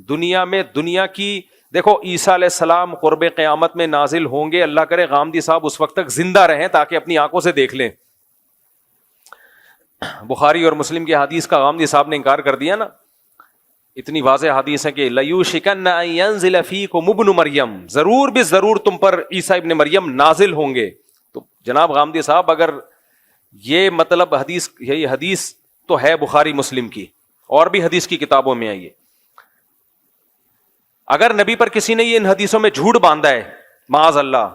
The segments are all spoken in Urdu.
دنیا میں دنیا کی دیکھو عیسیٰ علیہ السلام قرب قیامت میں نازل ہوں گے، اللہ کرے غامدی صاحب اس وقت تک زندہ رہیں تاکہ اپنی آنکھوں سے دیکھ لیں. بخاری اور مسلم کی حدیث کا غامدی صاحب نے انکار کر دیا نا. اتنی واضح حدیث ہے کہ لَيُوشِكَنَّ أَن يَنزِلَ فِيكُمُ ابْنُ مریم، ضرور بھی ضرور تم پر عیسیٰ ابن مریم نازل ہوں گے. تو جناب غامدی صاحب اگر یہ مطلب حدیث، یہی حدیث تو ہے بخاری مسلم کی اور بھی حدیث کی کتابوں میں آئی ہے، اگر نبی پر کسی نے یہ ان حدیثوں میں جھوٹ باندھا ہے معاذ اللہ،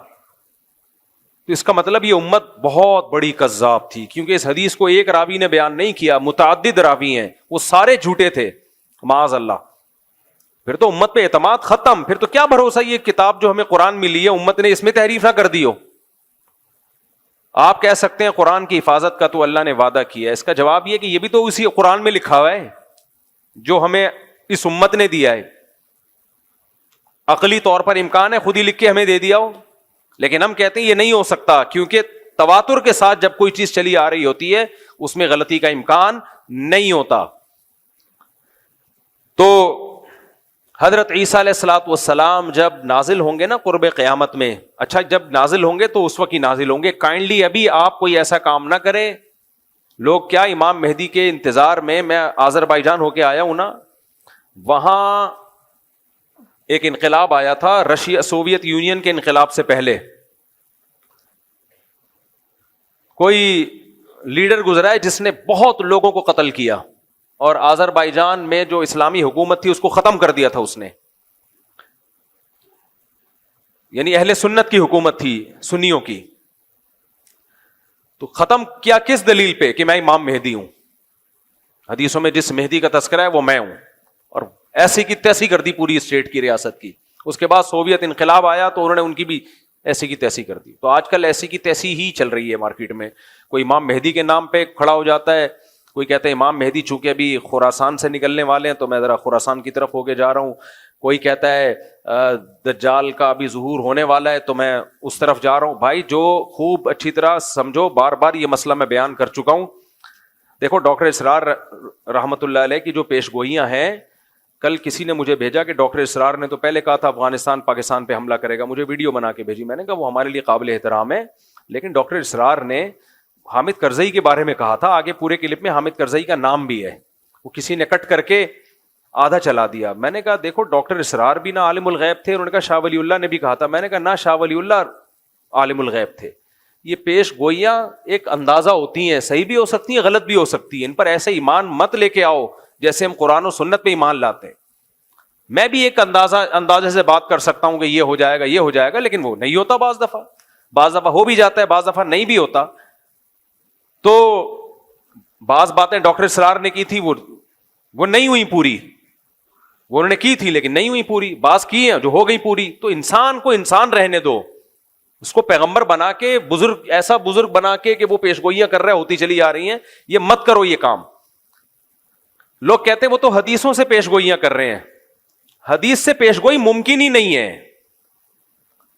تو اس کا مطلب یہ امت بہت بڑی کذاب تھی، کیونکہ اس حدیث کو ایک راوی نے بیان نہیں کیا، متعدد راوی ہیں، وہ سارے جھوٹے تھے معاذ اللہ. پھر تو امت پہ اعتماد ختم. پھر تو کیا بھروسہ یہ کتاب جو ہمیں قرآن ملی ہے امت نے اس میں تحریف نہ کر دی ہو. آپ کہہ سکتے ہیں قرآن کی حفاظت کا تو اللہ نے وعدہ کیا ہے، اس کا جواب یہ کہ یہ بھی تو اسی قرآن میں لکھا ہوا ہے جو ہمیں اس امت نے دیا ہے. عقلی طور پر امکان ہے خود ہی لکھ کے ہمیں دے دیا ہو، لیکن ہم کہتے ہیں یہ نہیں ہو سکتا، کیونکہ تواتر کے ساتھ جب کوئی چیز چلی آ رہی ہوتی ہے اس میں غلطی کا امکان نہیں ہوتا. تو حضرت عیسیٰ علیہ الصلوۃ والسلام جب نازل ہوں گے نا قرب قیامت میں، اچھا جب نازل ہوں گے تو اس وقت ہی نازل ہوں گے. کائنڈلی ابھی آپ کوئی ایسا کام نہ کریں. لوگ کیا امام مہدی کے انتظار میں آذربائیجان ہو کے آیا ہوں نا، وہاں ایک انقلاب آیا تھا رشیا سوویت یونین کے انقلاب سے پہلے. کوئی لیڈر گزرا ہے جس نے بہت لوگوں کو قتل کیا، اور آذربائیجان میں جو اسلامی حکومت تھی اس کو ختم کر دیا تھا اس نے. یعنی اہل سنت کی حکومت تھی، سنیوں کی. تو ختم کیا کس دلیل پہ؟ کہ میں امام مہدی ہوں. حدیثوں میں جس مہدی کا تذکرہ ہے وہ میں ہوں، اور ایسی کی تیسی کر دی پوری اسٹیٹ کی، ریاست کی. اس کے بعد سوویت انقلاب آیا تو انہوں نے ان کی بھی ایسی کی تیسی کر دی. تو آج کل ایسی کی تیسی ہی چل رہی ہے مارکیٹ میں. کوئی امام مہدی کے نام پہ کھڑا ہو جاتا ہے، کوئی کہتا ہے امام مہدی چونکہ ابھی خراسان سے نکلنے والے ہیں تو میں ذرا خراسان کی طرف ہو کے جا رہا ہوں. کوئی کہتا ہے دجال کا ابھی ظہور ہونے والا ہے تو میں اس طرف جا رہا ہوں. بھائی جو خوب اچھی طرح سمجھو، بار بار یہ مسئلہ میں بیان کر چکا ہوں. دیکھو ڈاکٹر اسرار رحمت اللہ علیہ کی جو پیش گوئیاں ہیں، کل کسی نے مجھے بھیجا کہ ڈاکٹر اسرار نے تو پہلے کہا تھا افغانستان پاکستان پہ حملہ کرے گا، مجھے ویڈیو بنا کے بھیجی. میں نے کہا وہ ہمارے لیے قابل احترام ہے، لیکن ڈاکٹر اسرار نے حامد کرزئی کے بارے میں کہا تھا. آگے پورے کلپ میں حامد کرزئی کا نام بھی ہے، وہ کسی نے کٹ کر کے آدھا چلا دیا. میں نے کہا دیکھو ڈاکٹر اسرار بھی نہ عالم الغیب تھے، انہوں نے کہا شاہ ولی اللہ نے بھی کہا تھا. میں نے کہا نہ شاہ ولی اللہ عالم الغیب تھے. یہ پیش گوئیاں ایک اندازہ ہوتی ہیں، صحیح بھی ہو سکتی ہیں غلط بھی ہو سکتی ہیں. ان پر ایسے ایمان مت لے کے آؤ جیسے ہم قرآن و سنت پہ ایمان لاتے ہیں. میں بھی ایک اندازے سے بات کر سکتا ہوں کہ یہ ہو جائے گا یہ ہو جائے گا، لیکن وہ نہیں ہوتا. بعض دفعہ ہو بھی جاتا ہے، بعض دفعہ نہیں بھی ہوتا. تو بعض باتیں ڈاکٹر اسرار نے کی تھی وہ نہیں ہوئی پوری، وہ انہوں نے کی تھی لیکن نہیں ہوئی پوری. بعض کی ہیں جو ہو گئی پوری. تو انسان کو انسان رہنے دو، اس کو پیغمبر بنا کے بزرگ، ایسا بزرگ بنا کے کہ وہ پیش گوئیاں کر رہے ہوتی چلی آ رہی ہیں. یہ مت کرو یہ کام. لوگ کہتے ہیں وہ تو حدیثوں سے پیش گوئیاں کر رہے ہیں. حدیث سے پیش گوئی ممکن ہی نہیں ہے،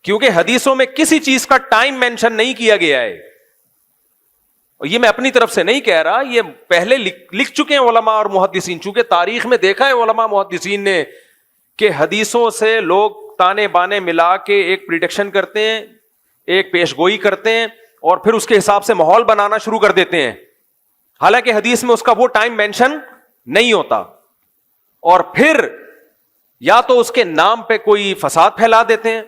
کیونکہ حدیثوں میں کسی چیز کا ٹائم مینشن نہیں کیا گیا ہے. اور یہ میں اپنی طرف سے نہیں کہہ رہا، یہ پہلے لکھ چکے ہیں علماء اور محدثین. چونکہ تاریخ میں دیکھا ہے علماء محدثین نے کہ حدیثوں سے لوگ تانے بانے ملا کے ایک پریڈکشن کرتے ہیں، ایک پیش گوئی کرتے ہیں، اور پھر اس کے حساب سے ماحول بنانا شروع کر دیتے ہیں، حالانکہ حدیث میں اس کا وہ ٹائم مینشن نہیں ہوتا. اور پھر یا تو اس کے نام پہ کوئی فساد پھیلا دیتے ہیں،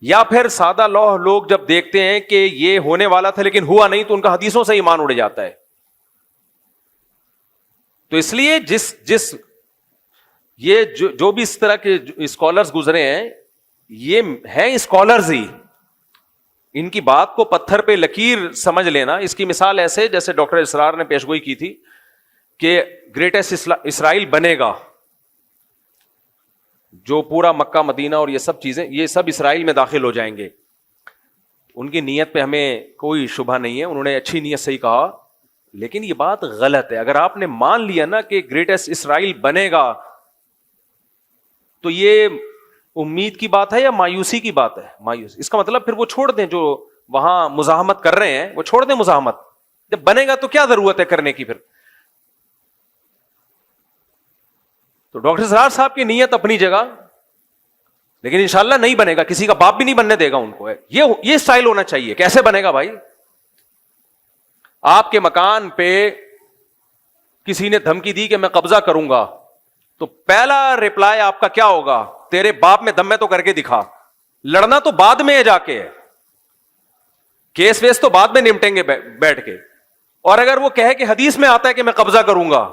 یا پھر سادہ لوگ جب دیکھتے ہیں کہ یہ ہونے والا تھا لیکن ہوا نہیں تو ان کا حدیثوں سے ایمان اڑ جاتا ہے. تو اس لیے یہ جو بھی اس طرح کے اسکالرز گزرے ہیں یہ ہیں اسکالرز ہی. ان کی بات کو پتھر پہ لکیر سمجھ لینا. اس کی مثال ایسے جیسے ڈاکٹر اسرار نے پیشگوئی کی تھی کہ گریٹسٹ اسرائیل بنے گا، جو پورا مکہ مدینہ اور یہ سب چیزیں یہ سب اسرائیل میں داخل ہو جائیں گے. ان کی نیت پہ ہمیں کوئی شبہ نہیں ہے، انہوں نے اچھی نیت سے ہی کہا، لیکن یہ بات غلط ہے. اگر آپ نے مان لیا نا کہ گریٹسٹ اسرائیل بنے گا تو یہ امید کی بات ہے یا مایوسی کی بات ہے؟ مایوس. اس کا مطلب پھر وہ چھوڑ دیں جو وہاں مزاحمت کر رہے ہیں، وہ چھوڑ دیں مزاحمت. جب بنے گا تو کیا ضرورت ہے کرنے کی؟ پھر تو ڈاکٹر اسرار صاحب کی نیت اپنی جگہ، لیکن انشاءاللہ نہیں بنے گا، کسی کا باپ بھی نہیں بننے دے گا ان کو. یہ اسٹائل ہونا چاہیے. کیسے بنے گا بھائی؟ آپ کے مکان پہ کسی نے دھمکی دی کہ میں قبضہ کروں گا، تو پہلا ریپلائی آپ کا کیا ہوگا؟ تیرے باپ میں دم میں تو کر کے دکھا. لڑنا تو بعد میں ہے، جا کے کیس ویس تو بعد میں نمٹیں گے بیٹھ کے. اور اگر وہ کہے کہ حدیث میں آتا ہے کہ میں قبضہ کروں گا،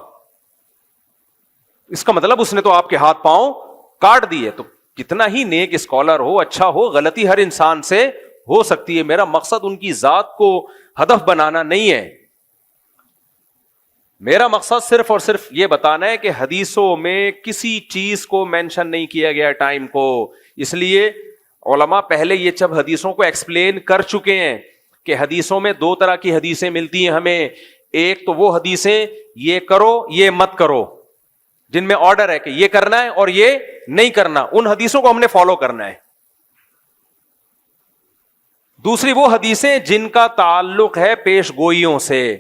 اس کا مطلب اس نے تو آپ کے ہاتھ پاؤں کاٹ دیے. تو کتنا ہی نیک اسکالر ہو، اچھا ہو، غلطی ہر انسان سے ہو سکتی ہے. میرا مقصد ان کی ذات کو ہدف بنانا نہیں ہے. میرا مقصد صرف اور صرف یہ بتانا ہے کہ حدیثوں میں کسی چیز کو مینشن نہیں کیا گیا ٹائم کو. اس لیے علماء پہلے یہ جب حدیثوں کو ایکسپلین کر چکے ہیں کہ حدیثوں میں دو طرح کی حدیثیں ملتی ہیں ہمیں. ایک تو وہ حدیثیں یہ کرو یہ مت کرو، جن میں آرڈر ہے کہ یہ کرنا ہے اور یہ نہیں کرنا، ان حدیثوں کو ہم نے فالو کرنا ہے. دوسری وہ حدیثیں جن کا تعلق ہے پیش گوئیوں سے،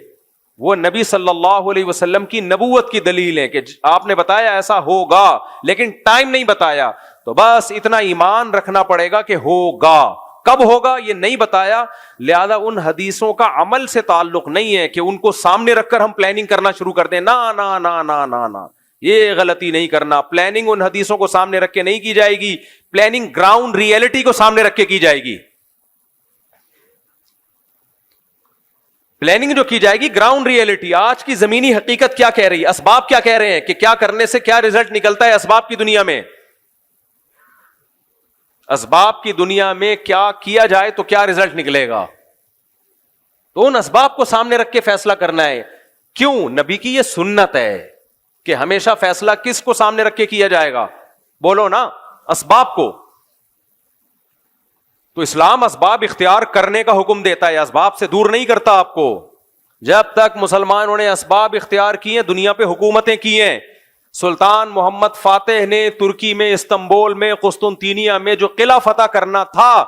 وہ نبی صلی اللہ علیہ وسلم کی نبوت کی دلیل ہے کہ آپ نے بتایا ایسا ہوگا لیکن ٹائم نہیں بتایا، تو بس اتنا ایمان رکھنا پڑے گا کہ ہوگا. کب ہوگا یہ نہیں بتایا، لہذا ان حدیثوں کا عمل سے تعلق نہیں ہے کہ ان کو سامنے رکھ کر ہم پلاننگ کرنا شروع کر دیں. نا نا نا نا نا نا، یہ غلطی نہیں کرنا. پلاننگ ان حدیثوں کو سامنے رکھ کے نہیں کی جائے گی، پلاننگ گراؤنڈ ریئلٹی کو سامنے رکھ کے کی جائے گی. پلاننگ جو کی جائے گی گراؤنڈ ریئلٹی، آج کی زمینی حقیقت کیا کہہ رہی ہے، اسباب کیا کہہ رہے ہیں کہ کیا کرنے سے کیا رزلٹ نکلتا ہے اسباب کی دنیا میں. اسباب کی دنیا میں کیا کیا جائے تو کیا رزلٹ نکلے گا، تو ان اسباب کو سامنے رکھ کے فیصلہ کرنا ہے. کیوں؟ نبی کی یہ سنت ہے کہ ہمیشہ فیصلہ کس کو سامنے رکھ کے کیا جائے گا؟ بولو نا، اسباب کو. تو اسلام اسباب اختیار کرنے کا حکم دیتا ہے، اسباب سے دور نہیں کرتا آپ کو. جب تک مسلمانوں نے اسباب اختیار کیے، دنیا پہ حکومتیں کی ہیں. سلطان محمد فاتح نے ترکی میں، استنبول میں، قسطنطینیہ میں جو قلعہ فتح کرنا تھا،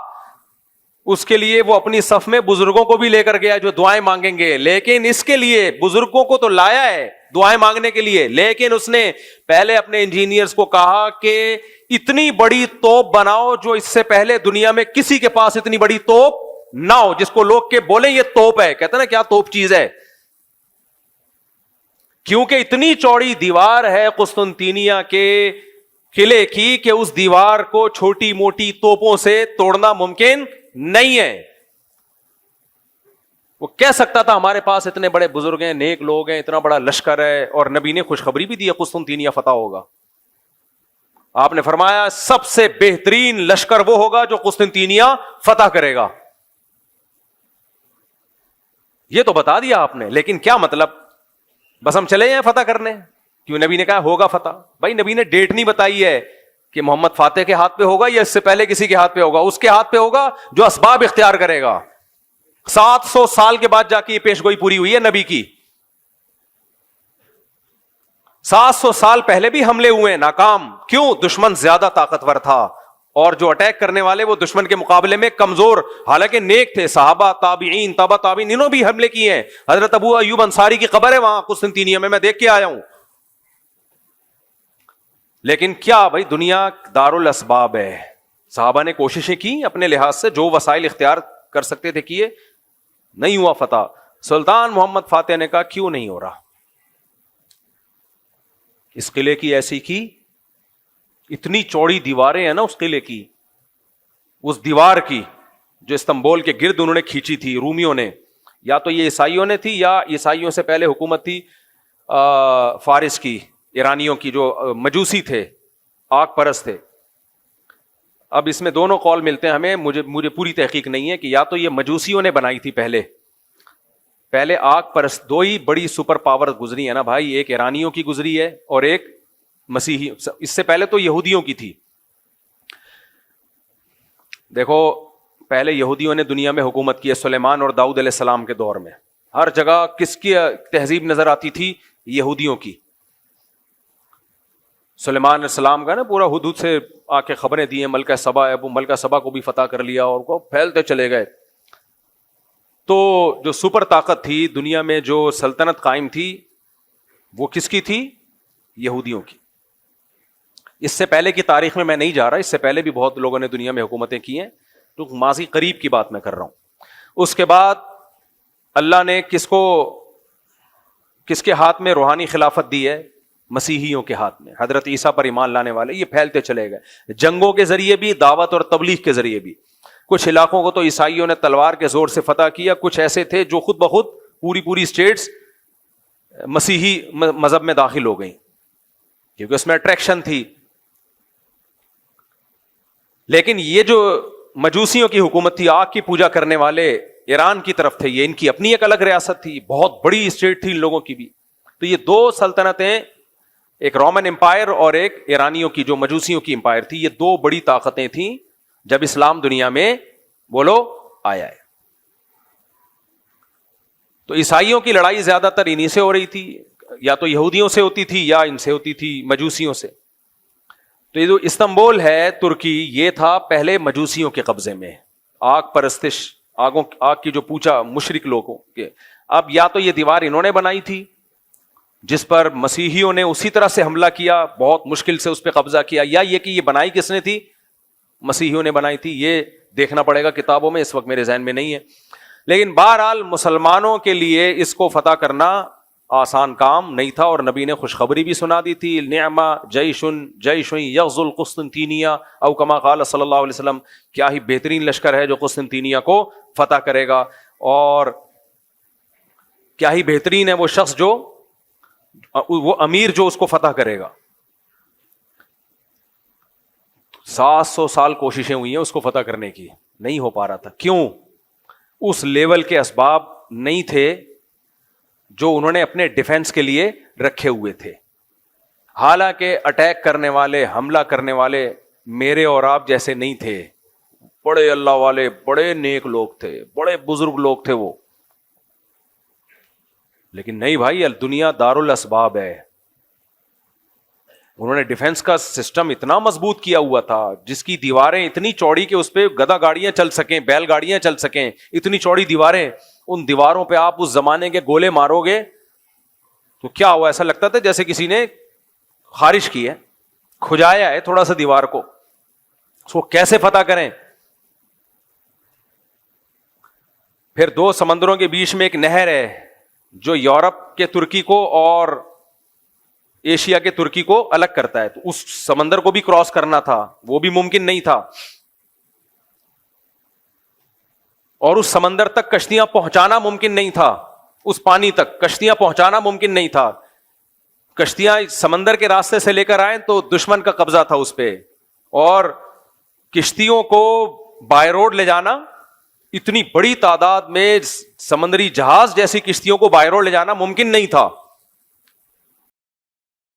اس کے لیے وہ اپنی صف میں بزرگوں کو بھی لے کر گیا جو دعائیں مانگیں گے. لیکن اس کے لیے بزرگوں کو تو لایا ہے دعائیں مانگنے کے لیے، لیکن اس نے پہلے اپنے انجینئرز کو کہا کہ اتنی بڑی توپ بناؤ جو اس سے پہلے دنیا میں کسی کے پاس اتنی بڑی توپ نہ ہو، جس کو لوگ کے بولیں یہ توپ ہے. کہتے ہیں نا کیا توپ چیز ہے، کیونکہ اتنی چوڑی دیوار ہے قسطنطینیہ کے قلعے کی کہ اس دیوار کو چھوٹی موٹی توپوں سے توڑنا ممکن نہیں ہے. وہ کہہ سکتا تھا ہمارے پاس اتنے بڑے بزرگ ہیں، نیک لوگ ہیں، اتنا بڑا لشکر ہے، اور نبی نے خوشخبری بھی دی ہے قسطنطینیہ فتح ہوگا. آپ نے فرمایا سب سے بہترین لشکر وہ ہوگا جو قسطنطینیہ فتح کرے گا. یہ تو بتا دیا آپ نے، لیکن کیا مطلب؟ بس ہم چلے ہیں فتح کرنے؟ کیوں؟ نبی نے کہا ہوگا فتح. بھائی نبی نے ڈیٹ نہیں بتائی ہے کہ محمد فاتح کے ہاتھ پہ ہوگا یا اس سے پہلے کسی کے ہاتھ پہ ہوگا. اس کے ہاتھ پہ ہوگا جو اسباب اختیار کرے گا. 700 سال کے بعد جا کے یہ پیش گوئی پوری ہوئی ہے نبی کی. 700 سال پہلے بھی حملے ہوئے ہیں، ناکام. کیوں؟ دشمن زیادہ طاقتور تھا، اور جو اٹیک کرنے والے وہ دشمن کے مقابلے میں کمزور، حالانکہ نیک تھے. صحابہ، تابعین، تبع تابعین، انہوں بھی حملے کیے ہیں. حضرت ابو ایوب انصاری کی قبر ہے وہاں قسطنطینیہ میں دیکھ کے آیا ہوں. لیکن کیا بھائی، دنیا دار الاسباب ہے. صحابہ نے کوششیں کی اپنے لحاظ سے، جو وسائل اختیار کر سکتے تھے کیے، نہیں ہوا فتح. سلطان محمد فاتح نے کہا کیوں نہیں ہو رہا؟ اس قلعے کی ایسی کی، اتنی چوڑی دیواریں ہیں نا اس قلعے کی، اس دیوار کی جو استنبول کے گرد انہوں نے کھینچی تھی رومیوں نے، یا تو یہ عیسائیوں نے تھی یا عیسائیوں سے پہلے حکومت تھی فارس کی، ایرانیوں کی، جو مجوسی تھے، آگ پرست تھے. اب اس میں دونوں قول ملتے ہیں ہمیں، مجھے پوری تحقیق نہیں ہے کہ یا تو یہ مجوسیوں نے بنائی تھی پہلے آگ پرست. دو ہی بڑی سپر پاور گزری ہے نا بھائی، ایک ایرانیوں کی گزری ہے اور ایک مسیحی. اس سے پہلے تو یہودیوں کی تھی. دیکھو پہلے یہودیوں نے دنیا میں حکومت کی ہے سلیمان اور داؤد علیہ السلام کے دور میں. ہر جگہ کس کی تہذیب نظر آتی تھی؟ یہودیوں کی. سلیمان علیہ السلام کا نا پورا حدود سے آ کے خبریں دی ہیں. ملکہ سبا ہے، وہ ملکہ سبا کو بھی فتح کر لیا اور کو پھیلتے چلے گئے. تو جو سپر طاقت تھی دنیا میں، جو سلطنت قائم تھی، وہ کس کی تھی؟ یہودیوں کی. اس سے پہلے کی تاریخ میں نہیں جا رہا, اس سے پہلے بھی بہت لوگوں نے دنیا میں حکومتیں کی ہیں, تو ماضی قریب کی بات میں کر رہا ہوں. اس کے بعد اللہ نے کس کے ہاتھ میں روحانی خلافت دی ہے؟ مسیحیوں کے ہاتھ میں, حضرت عیسیٰ پر ایمان لانے والے. یہ پھیلتے چلے گئے جنگوں کے ذریعے بھی, دعوت اور تبلیغ کے ذریعے بھی. کچھ علاقوں کو تو عیسائیوں نے تلوار کے زور سے فتح کیا, کچھ ایسے تھے جو خود بخود پوری اسٹیٹس مسیحی مذہب میں داخل ہو گئیں کیونکہ اس میں اٹریکشن تھی. لیکن یہ جو مجوسیوں کی حکومت تھی, آگ کی پوجا کرنے والے ایران کی طرف تھے, یہ ان کی اپنی ایک الگ ریاست تھی, بہت بڑی اسٹیٹ تھی ان لوگوں کی بھی. تو یہ دو سلطنتیں, ایک رومن امپائر اور ایک ایرانیوں کی جو مجوسیوں کی امپائر تھی, یہ دو بڑی طاقتیں تھیں جب اسلام دنیا میں بولو آیا ہے. تو عیسائیوں کی لڑائی زیادہ تر انہی سے ہو رہی تھی, یا تو یہودیوں سے ہوتی تھی یا ان سے ہوتی تھی مجوسیوں سے. تو یہ جو استنبول ہے ترکی, یہ تھا پہلے مجوسیوں کے قبضے میں, آگ پرستش, آگ کی جو پوچھا مشرک لوگوں کے. اب یا تو یہ دیوار انہوں نے بنائی تھی جس پر مسیحیوں نے اسی طرح سے حملہ کیا, بہت مشکل سے اس پہ قبضہ کیا, یا یہ کہ یہ بنائی کس نے تھی؟ مسیحیوں نے بنائی تھی. یہ دیکھنا پڑے گا کتابوں میں, اس وقت میرے ذہن میں نہیں ہے. لیکن بہرحال مسلمانوں کے لیے اس کو فتح کرنا آسان کام نہیں تھا, اور نبی نے خوشخبری بھی سنا دی تھی, نعم جیش یغزو القسطنطینیہ او کما قال صلی اللہ علیہ وسلم, کیا ہی بہترین لشکر ہے جو قسطنطینیہ کو فتح کرے گا, اور کیا ہی بہترین ہے وہ شخص جو, وہ امیر جو اس کو فتح کرے گا. 700 سال کوششیں ہوئی ہیں اس کو فتح کرنے کی, نہیں ہو پا رہا تھا. کیوں؟ اس لیول کے اسباب نہیں تھے جو انہوں نے اپنے ڈیفنس کے لیے رکھے ہوئے تھے. حالانکہ اٹیک کرنے والے, حملہ کرنے والے میرے اور آپ جیسے نہیں تھے, بڑے اللہ والے, بڑے نیک لوگ تھے, بڑے بزرگ لوگ تھے وہ. لیکن نہیں بھائی, دنیا دار الاسباب ہے. انہوں نے ڈیفنس کا سسٹم اتنا مضبوط کیا ہوا تھا, جس کی دیواریں اتنی چوڑی کہ اس پہ گدا گاڑیاں چل سکیں, بیل گاڑیاں چل سکیں, اتنی چوڑی دیواریں. ان دیواروں پہ آپ اس زمانے کے گولے مارو گے تو کیا ہوا, ایسا لگتا تھا جیسے کسی نے خارش کی ہے, کھجایا ہے تھوڑا سا دیوار کو. اس کو کیسے فتح کریں؟ پھر 2 سمندروں کے بیچ میں ایک نہر ہے جو یورپ کے ترکی کو اور ایشیا کے ترکی کو الگ کرتا ہے, تو اس سمندر کو بھی کراس کرنا تھا, وہ بھی ممکن نہیں تھا. اور اس سمندر تک کشتیاں پہنچانا ممکن نہیں تھا, اس پانی تک کشتیاں پہنچانا ممکن نہیں تھا. کشتیاں سمندر کے راستے سے لے کر آئیں تو دشمن کا قبضہ تھا اس پہ, اور کشتیوں کو بائی روڈ لے جانا, اتنی بڑی تعداد میں سمندری جہاز جیسی کشتیوں کو بائی روڈ لے جانا ممکن نہیں تھا.